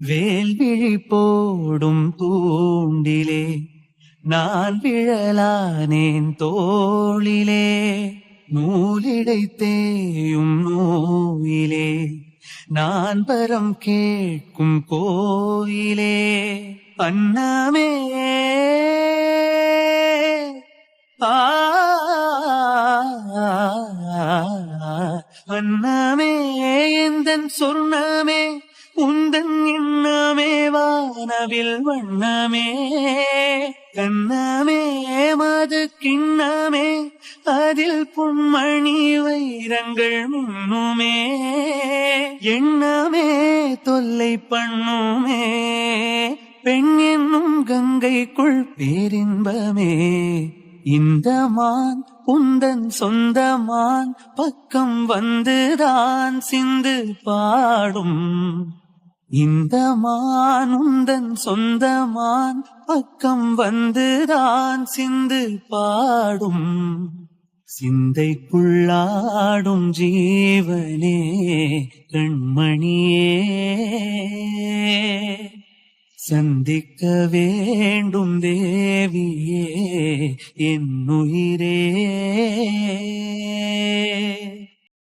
வேல்விழி போடும் தூண்டிலே நான் விழலானேன் தோளிலே, நூலிடை தேயும் நோயிலே நான் வரம் கேட்கும் கோயிலே. அன்னமே அன்னமே எந்தன் சொர்ணமே, உந்தன் எண்ணமே வானவில் வண்ணமே. கண்ணமே மது கிண்ணமே, அதில் பொன்மணி வைரங்கள் முன்னுமே. எண்ணமே தொல்லை பண்ணுமே, பெண் என்னும் கங்கைக்குள் பேரின்பமே. இந்த மான் உந்தன் சொந்தமான், பக்கம் வந்துதான் சிந்து பாடும். இந்த மான் உந்தன் சொந்தமான், பக்கம் வந்துதான் சிந்து பாடும். சிந்தைக்குள்ளாடும் ஜீவனே கண்மணியே, சந்திக்க வேண்டும் தேவியே என்னுயிரே.